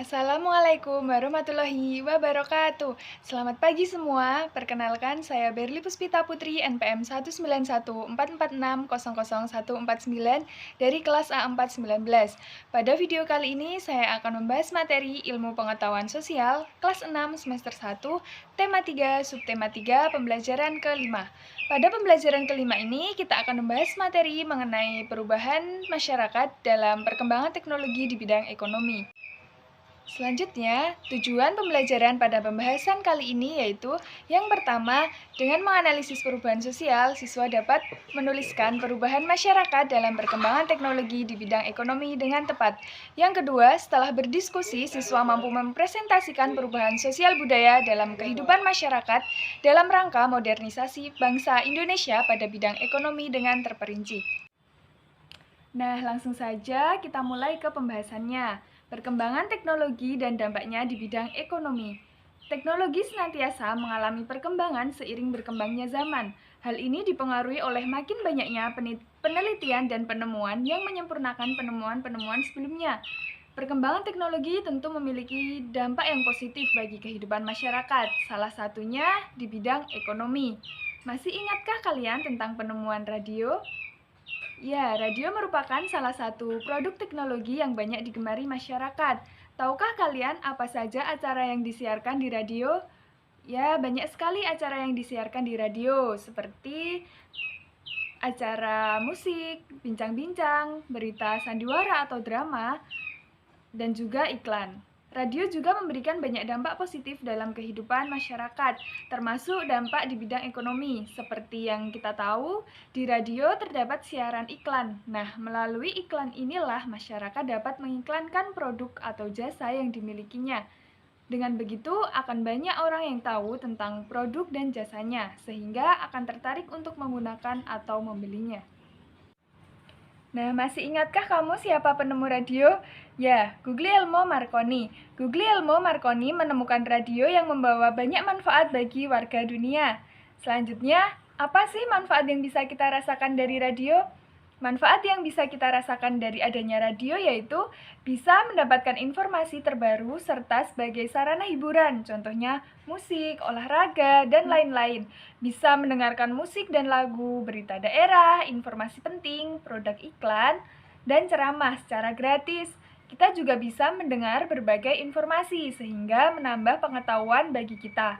Assalamualaikum warahmatullahi wabarakatuh. Selamat pagi semua. Perkenalkan, saya Berli Puspita Putri NPM 19144600149 dari kelas A419. Pada video kali ini saya akan membahas materi Ilmu Pengetahuan Sosial kelas 6 semester 1, tema 3, subtema 3, pembelajaran kelima. Pada pembelajaran kelima ini kita akan membahas materi mengenai perubahan masyarakat dalam perkembangan teknologi di bidang ekonomi. Selanjutnya, tujuan pembelajaran pada pembahasan kali ini yaitu yang pertama, dengan menganalisis perubahan sosial, siswa dapat menuliskan perubahan masyarakat dalam perkembangan teknologi di bidang ekonomi dengan tepat. Yang kedua, setelah berdiskusi, siswa mampu mempresentasikan perubahan sosial budaya dalam kehidupan masyarakat dalam rangka modernisasi bangsa Indonesia pada bidang ekonomi dengan terperinci. Nah, langsung saja kita mulai ke pembahasannya. Perkembangan teknologi dan dampaknya di bidang ekonomi. Teknologi senantiasa mengalami perkembangan seiring berkembangnya zaman. Hal ini dipengaruhi oleh makin banyaknya penelitian dan penemuan yang menyempurnakan penemuan-penemuan sebelumnya. Perkembangan teknologi tentu memiliki dampak yang positif bagi kehidupan masyarakat, salah satunya di bidang ekonomi. Masih ingatkah kalian tentang penemuan radio? Ya, radio merupakan salah satu produk teknologi yang banyak digemari masyarakat. Tahukah kalian apa saja acara yang disiarkan di radio? Ya, banyak sekali acara yang disiarkan di radio, seperti acara musik, bincang-bincang, berita sandiwara atau drama, dan juga iklan. Radio juga memberikan banyak dampak positif dalam kehidupan masyarakat, termasuk dampak di bidang ekonomi. Seperti yang kita tahu, di radio terdapat siaran iklan. Nah, melalui iklan inilah masyarakat dapat mengiklankan produk atau jasa yang dimilikinya. Dengan begitu, akan banyak orang yang tahu tentang produk dan jasanya, sehingga akan tertarik untuk menggunakan atau membelinya. Nah, masih ingatkah kamu siapa penemu radio? Ya, Guglielmo Marconi. Guglielmo Marconi menemukan radio yang membawa banyak manfaat bagi warga dunia. Selanjutnya, apa sih manfaat yang bisa kita rasakan dari radio? Manfaat yang bisa kita rasakan dari adanya radio yaitu bisa mendapatkan informasi terbaru serta sebagai sarana hiburan, contohnya musik, olahraga, dan lain-lain. Bisa mendengarkan musik dan lagu, berita daerah, informasi penting, produk iklan, dan ceramah secara gratis. Kita juga bisa mendengar berbagai informasi sehingga menambah pengetahuan bagi kita.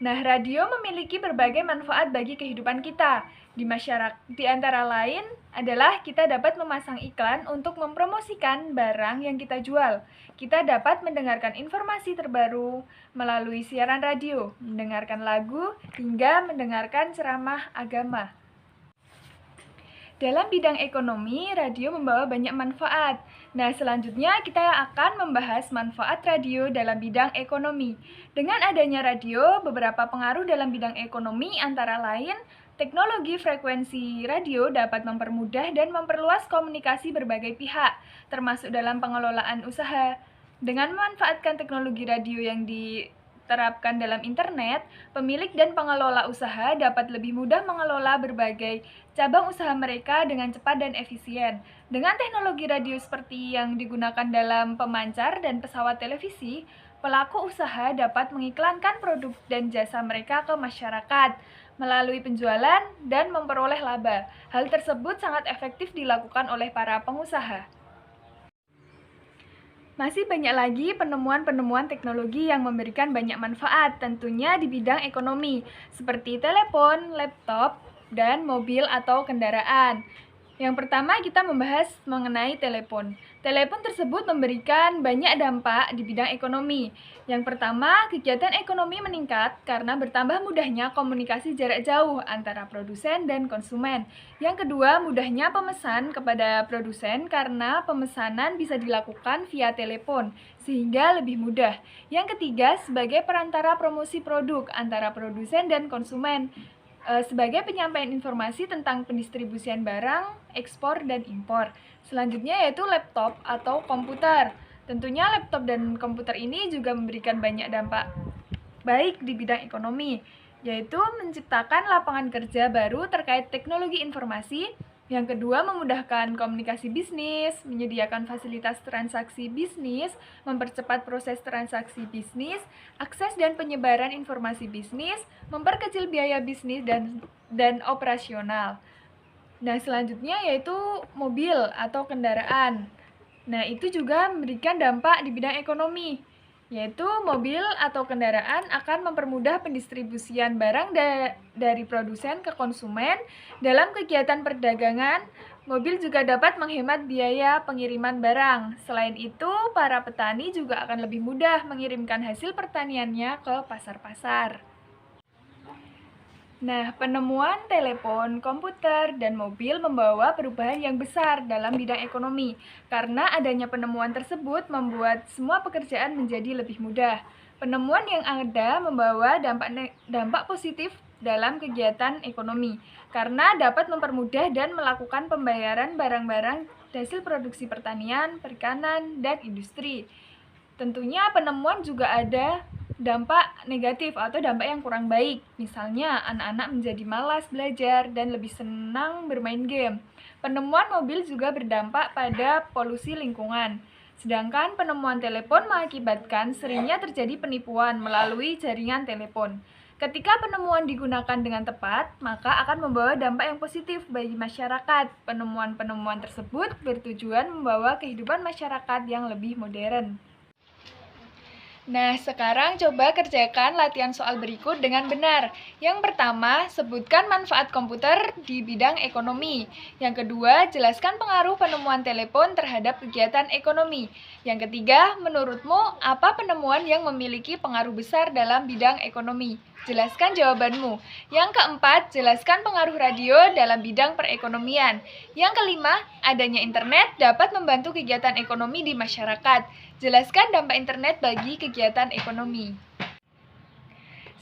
Nah, radio memiliki berbagai manfaat bagi kehidupan kita. Di antara lain adalah kita dapat memasang iklan untuk mempromosikan barang yang kita jual. Kita dapat mendengarkan informasi terbaru melalui siaran radio, mendengarkan lagu, hingga mendengarkan ceramah agama. Dalam bidang ekonomi, radio membawa banyak manfaat. Nah, selanjutnya kita akan membahas manfaat radio dalam bidang ekonomi. Dengan adanya radio, beberapa pengaruh dalam bidang ekonomi antara lain, teknologi frekuensi radio dapat mempermudah dan memperluas komunikasi berbagai pihak, termasuk dalam pengelolaan usaha. Dengan memanfaatkan teknologi radio yang diterapkan dalam internet, pemilik dan pengelola usaha dapat lebih mudah mengelola berbagai cabang usaha mereka dengan cepat dan efisien. Dengan teknologi radio seperti yang digunakan dalam pemancar dan pesawat televisi, pelaku usaha dapat mengiklankan produk dan jasa mereka ke masyarakat melalui penjualan dan memperoleh laba. Hal tersebut sangat efektif dilakukan oleh para pengusaha. Masih banyak lagi penemuan-penemuan teknologi yang memberikan banyak manfaat, tentunya di bidang ekonomi, seperti telepon, laptop, dan mobil atau kendaraan. Yang pertama kita membahas mengenai telepon. Telepon tersebut memberikan banyak dampak di bidang ekonomi. Yang pertama, kegiatan ekonomi meningkat karena bertambah mudahnya komunikasi jarak jauh antara produsen dan konsumen. Yang kedua, mudahnya pemesan kepada produsen karena pemesanan bisa dilakukan via telepon, sehingga lebih mudah. Yang ketiga, sebagai perantara promosi produk antara produsen dan konsumen. Sebagai penyampaian informasi tentang pendistribusian barang, ekspor, dan impor. Selanjutnya yaitu laptop atau komputer. Tentunya laptop dan komputer ini juga memberikan banyak dampak baik di bidang ekonomi, yaitu menciptakan lapangan kerja baru terkait teknologi informasi, Yang kedua, memudahkan komunikasi bisnis, menyediakan fasilitas transaksi bisnis, mempercepat proses transaksi bisnis, akses dan penyebaran informasi bisnis, memperkecil biaya bisnis dan operasional. Nah, selanjutnya yaitu mobil atau kendaraan. Nah, itu juga memberikan dampak di bidang ekonomi, yaitu mobil atau kendaraan akan mempermudah pendistribusian barang dari produsen ke konsumen. Dalam kegiatan perdagangan, mobil juga dapat menghemat biaya pengiriman barang. Selain itu, para petani juga akan lebih mudah mengirimkan hasil pertaniannya ke pasar-pasar. Nah, penemuan telepon, komputer, dan mobil membawa perubahan yang besar dalam bidang ekonomi. Karena adanya penemuan tersebut membuat semua pekerjaan menjadi lebih mudah. Penemuan yang ada membawa dampak positif dalam kegiatan ekonomi, karena dapat mempermudah dan melakukan pembayaran barang-barang hasil produksi pertanian, perikanan, dan industri. Tentunya penemuan juga ada dampak negatif atau dampak yang kurang baik. Misalnya, anak-anak menjadi malas belajar dan lebih senang bermain game. Penemuan mobil juga berdampak pada polusi lingkungan. Sedangkan penemuan telepon mengakibatkan seringnya terjadi penipuan melalui jaringan telepon. Ketika penemuan digunakan dengan tepat, maka akan membawa dampak yang positif bagi masyarakat. Penemuan-penemuan tersebut bertujuan membawa kehidupan masyarakat yang lebih modern. Nah, sekarang coba kerjakan latihan soal berikut dengan benar. Yang pertama, sebutkan manfaat komputer di bidang ekonomi. Yang kedua, jelaskan pengaruh penemuan telepon terhadap kegiatan ekonomi. Yang ketiga, menurutmu apa penemuan yang memiliki pengaruh besar dalam bidang ekonomi? Jelaskan jawabanmu. Yang keempat, jelaskan pengaruh radio dalam bidang perekonomian. Yang kelima, adanya internet dapat membantu kegiatan ekonomi di masyarakat. Jelaskan dampak internet bagi kegiatan ekonomi.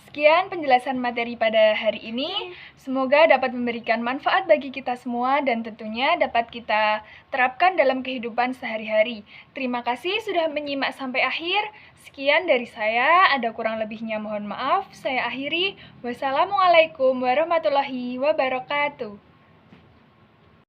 Sekian penjelasan materi pada hari ini. Semoga dapat memberikan manfaat bagi kita semua dan tentunya dapat kita terapkan dalam kehidupan sehari-hari. Terima kasih sudah menyimak sampai akhir. Sekian dari saya, ada kurang lebihnya mohon maaf. Saya akhiri. Wassalamualaikum warahmatullahi wabarakatuh.